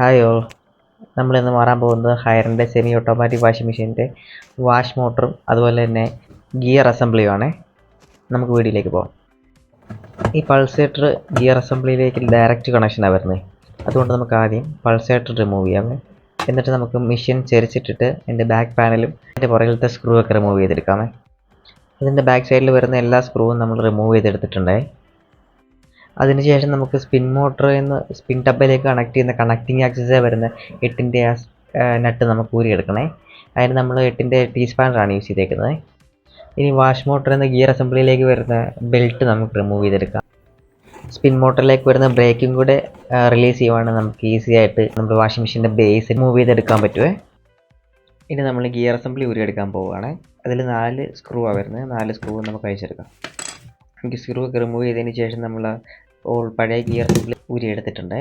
Hi all, നമ്മളിന്ന് മാറാൻ പോകുന്നത് ഹയറിൻ്റെ സെമി ഓട്ടോമാറ്റിക് വാഷിംഗ് മെഷീൻ്റെ വാഷ് മോട്ടറും അതുപോലെ തന്നെ ഗിയർ അസംബ്ലിയുമാണ്. നമുക്ക് വീഡിയോയിലേക്ക് പോകാം. ഈ പൾസേറ്റർ ഗിയർ അസംബ്ലിയിലേക്ക് ഡയറക്റ്റ് കണക്ഷനാണ് വരുന്നത്. അതുകൊണ്ട് നമുക്ക് ആദ്യം പൾസേറ്റർ റിമൂവ് ചെയ്യാം. എന്നിട്ട് നമുക്ക് മെഷീൻ ചെരിച്ചിട്ടിട്ട് അതിൻ്റെ ബാക്ക് പാനലും അതിൻ്റെ പുറകിലത്തെ സ്ക്രൂ ഒക്കെ റിമൂവ് ചെയ്തെടുക്കാമേ. ഇതിൻ്റെ ബാക്ക് സൈഡിൽ വരുന്ന എല്ലാ സ്ക്രൂവും നമ്മൾ റിമൂവ് ചെയ്തെടുത്തിട്ടുണ്ടേ. അതിനുശേഷം നമുക്ക് സ്പിൻ മോട്ടറിൽ നിന്ന് സ്പിൻ ടബിലേക്ക് കണക്ട് ചെയ്യുന്ന കണക്റ്റിംഗ് ആക്സസ് വരുന്ന 8-ൻ്റെ നട്ട് നമുക്ക് ഊരിയെടുക്കണേ. അതിന് നമ്മൾ 8-ൻ്റെ ടീ സ്പാനറാണ് യൂസ് ചെയ്തേക്കുന്നത്. ഇനി വാഷ് മോട്ടറിൽ നിന്ന് ഗിയർ അസംബ്ലിയിലേക്ക് വരുന്ന ബെൽറ്റ് നമുക്ക് റിമൂവ് ചെയ്തെടുക്കാം. സ്പിൻ മോട്ടറിലേക്ക് വരുന്ന ബ്രേക്കും കൂടെ റിലീസ് ചെയ്യുവാണെങ്കിൽ നമുക്ക് ഈസി ആയിട്ട് നമ്മുടെ വാഷിംഗ് മെഷീൻ്റെ ബേസ് റിമൂവ് ചെയ്തെടുക്കാൻ പറ്റുമേ. ഇനി നമ്മൾ ഗിയർ അസംബ്ലി ഊരിയെടുക്കാൻ പോവുകയാണ്. അതിൽ 4 സ്ക്രൂവാണ് വരുന്നത്. 4 സ്ക്രൂ നമുക്ക് അഴിച്ചെടുക്കാം. സ്ക്രൂ ഒക്കെ റിമൂവ് ചെയ്തതിന് ശേഷം നമ്മൾ പഴയ ഗിയർ അസംബ്ലി ഊരിയെടുത്തിട്ടുണ്ട്.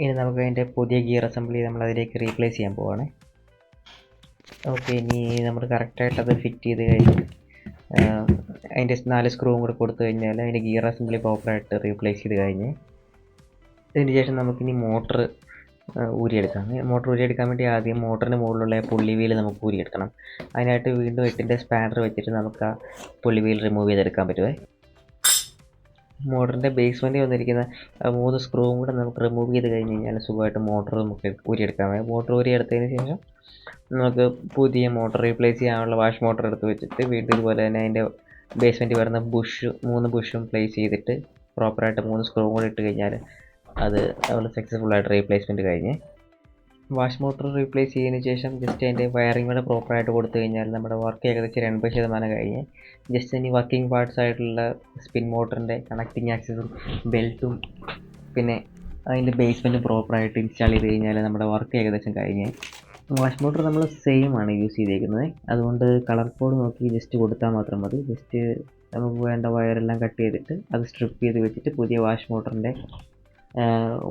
ഇനി നമുക്ക് അതിൻ്റെ പുതിയ ഗിയർ അസംബ്ലി നമ്മൾ അതിലേക്ക് റീപ്ലേസ് ചെയ്യാൻ പോവുകയാണ്. ഓക്കെ, ഇനി നമ്മൾ കറക്റ്റായിട്ട് അത് ഫിറ്റ് ചെയ്ത് കഴിഞ്ഞ് അതിൻ്റെ 4 സ്ക്രൂവും കൂടെ കൊടുത്തു കഴിഞ്ഞാൽ അതിൻ്റെ ഗിയർ അസംബ്ലി പ്രോപ്പറായിട്ട് റീപ്ലേസ് ചെയ്ത് കഴിഞ്ഞ് അതിന് ശേഷം നമുക്കിനി മോട്ടർ ഊരിയെടുക്കാം. മോട്ടർ ഊരിയെടുക്കാൻ വേണ്ടി ആദ്യം മോട്ടറിന് മുകളിലുള്ള പുള്ളി വീൽ നമുക്ക് ഊരിയെടുക്കണം. അതിനായിട്ട് വീണ്ടും 8-ൻ്റെ സ്പാനർ വെച്ചിട്ട് നമുക്ക് ആ പുള്ളി വീൽ റിമൂവ് ചെയ്തെടുക്കാൻ പറ്റുമേ. മോട്ടറിൻ്റെ ബേസ്മെൻറ്റിൽ വന്നിരിക്കുന്ന 3 സ്ക്രൂവും കൂടെ നമുക്ക് റിമൂവ് ചെയ്ത് കഴിഞ്ഞ് കഴിഞ്ഞാൽ സുഖമായിട്ട് മോട്ടർ നമുക്ക് ഊരിയെടുക്കാൻ പറ്റും. മോട്ടർ ഊരിയെടുത്തതിന് ശേഷം നമുക്ക് പുതിയ മോട്ടർ റീപ്ലേസ് ചെയ്യാനുള്ള വാഷ് മോട്ടർ എടുത്ത് വെച്ചിട്ട് വീണ്ടും ഇതുപോലെ തന്നെ അതിൻ്റെ ബേസ്മെൻറ്റിൽ വരുന്ന 3 ബുഷും പ്ലേസ് ചെയ്തിട്ട് പ്രോപ്പറായിട്ട് 3 സ്ക്രൂവും കൂടെ ഇട്ട് കഴിഞ്ഞാൽ അത് നമ്മൾ സക്സസ്ഫുള്ളായിട്ട് റീപ്ലേസ്മെൻറ്റ് കഴിഞ്ഞ് വാഷ് മോട്ടർ റീപ്ലേസ് ചെയ്തതിന് ശേഷം ജസ്റ്റ് അതിൻ്റെ വയറിംഗ് കൂടെ പ്രോപ്പറായിട്ട് കൊടുത്തു കഴിഞ്ഞാൽ നമ്മുടെ വർക്ക് ഏകദേശം 80% കഴിഞ്ഞ് ജസ്റ്റ് ഇനി വർക്കിംഗ് പാർട്സ് ആയിട്ടുള്ള സ്പിൻ മോട്ടറിൻ്റെ കണക്റ്റിംഗ് ആക്സസും ബെൽറ്റും പിന്നെ അതിൻ്റെ ബേസ്മെൻറ്റും പ്രോപ്പറായിട്ട് ഇൻസ്റ്റാൾ ചെയ്ത് കഴിഞ്ഞാൽ നമ്മുടെ വർക്ക് ഏകദേശം കഴിഞ്ഞ്. വാഷ് മോട്ടർ നമ്മൾ സെയിം ആണ് യൂസ് ചെയ്തേക്കുന്നത്. അതുകൊണ്ട് കളർ കോഡ് നോക്കി ജസ്റ്റ് കൊടുത്താൽ മാത്രം മതി. ജസ്റ്റ് നമുക്ക് വേണ്ട വയറെല്ലാം കട്ട് ചെയ്തിട്ട് അത് സ്ട്രിപ്പ് ചെയ്ത് വെച്ചിട്ട് പുതിയ വാഷ് മോട്ടറിൻ്റെ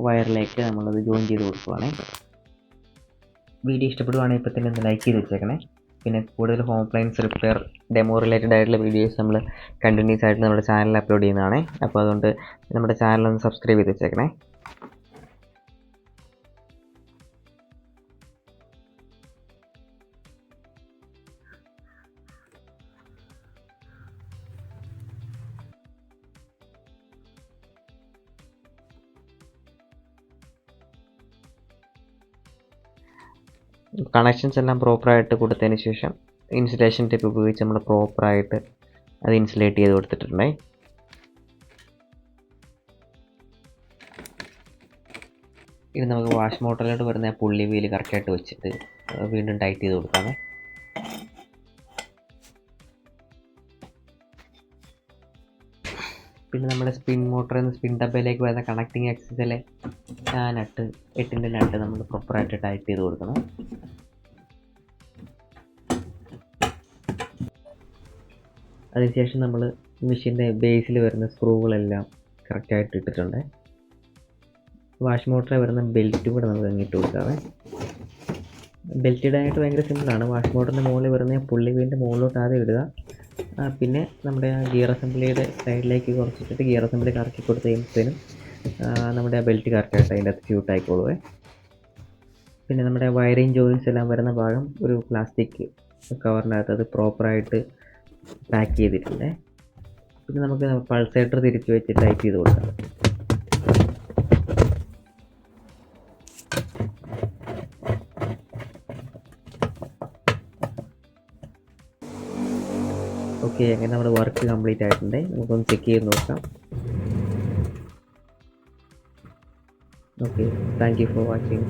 വയറിലേക്ക് നമ്മളത് ജോയിൻ ചെയ്ത് കൊടുക്കുവാണ്. വീഡിയോ ഇഷ്ടപ്പെടുവാണെങ്കിൽ ഇപ്പോൾ തന്നെ ഒന്ന് ലൈക്ക് ചെയ്ത് വെച്ചേക്കണേ. പിന്നെ കൂടുതൽ home appliance repair demo related ആയിട്ടുള്ള വീഡിയോസ് നമ്മൾ കണ്ടിന്യൂസ് ആയിട്ട് നമ്മുടെ ചാനലിൽ അപ്ലോഡ് ചെയ്യുന്നതാണ്. അപ്പോൾ അതുകൊണ്ട് നമ്മുടെ ചാനലൊന്ന് സബ്സ്ക്രൈബ് ചെയ്ത് വെച്ചേക്കണേ. കണക്ഷൻസ് എല്ലാം പ്രോപ്പറായിട്ട് കൊടുത്തതിന് ശേഷം ഇൻസുലേഷൻ ടിപ്പ് ഉപയോഗിച്ച് നമ്മൾ പ്രോപ്പറായിട്ട് അത് ഇൻസുലേറ്റ് ചെയ്ത് കൊടുത്തിട്ടുണ്ടേ. ഇനി നമുക്ക് വാഷ് മോട്ടറിലോട്ട് വരുന്ന പുള്ളി വീല് കറക്റ്റായിട്ട് വെച്ചിട്ട് വീണ്ടും ടൈറ്റ് ചെയ്ത് കൊടുക്കാമേ. പിന്നെ നമ്മുടെ സ്പിൻ മോട്ടറിൽ നിന്ന് സ്പിൻ ടബിലേക്ക് വരുന്ന കണക്റ്റിംഗ് ആക്സസിലെ നട്ട് 8-ൻ്റെ നട്ട് നമ്മൾ പ്രോപ്പറായിട്ട് ടൈറ്റ് ചെയ്ത് കൊടുക്കണം. അതിനുശേഷം നമ്മൾ മെഷീൻ്റെ ബേസിൽ വരുന്ന സ്ക്രൂകളെല്ലാം കറക്റ്റായിട്ട് ഇട്ടിട്ടുണ്ട്. വാഷ് മോട്ടറിൽ വരുന്ന ബെൽറ്റും കൂടെ നമുക്ക് അങ്ങിട്ട് കൊടുക്കാമേ. ബെൽറ്റ് ഇടാനായിട്ട് ഭയങ്കര സിമ്പിളാണ്. വാഷ് മോട്ടറിൻ്റെ മുകളിൽ വരുന്ന പുള്ളി വീലിൻ്റെ മുകളിലോട്ട് ആദ്യം ഇടുക. പിന്നെ നമ്മുടെ ആ ഗിയർ അസംബ്ലിയുടെ സൈഡിലേക്ക് കുറച്ചിട്ട് ഗിയർ അസംബ്ലി കറക്കി കൊടുത്ത് കഴിയുമ്പോഴത്തേനും നമ്മുടെ ആ ബെൽറ്റ് കറക്റ്റായിട്ട് അതിൻ്റെ അകത്ത് സ്യൂട്ട് ആയിക്കോളുവേ. പിന്നെ നമ്മുടെ വയറിങ് ജോയിൻസ് എല്ലാം വരുന്ന ഭാഗം ഒരു പ്ലാസ്റ്റിക് കവറിനകത്ത് അത് പ്രോപ്പറായിട്ട് പാക്ക് ചെയ്തിട്ടുണ്ട്. പിന്നെ നമുക്ക് പൾസേറ്റർ തിരിച്ച് വെച്ച് ടൈറ്റ് ചെയ്ത് കൊടുക്കാം. ഓക്കെ, അങ്ങനെ നമ്മുടെ വർക്ക് കംപ്ലീറ്റ് ആയിട്ടുണ്ട്. നമുക്കൊന്ന് ചെക്ക് ചെയ്ത് നോക്കാം. Okay, thank you for watching.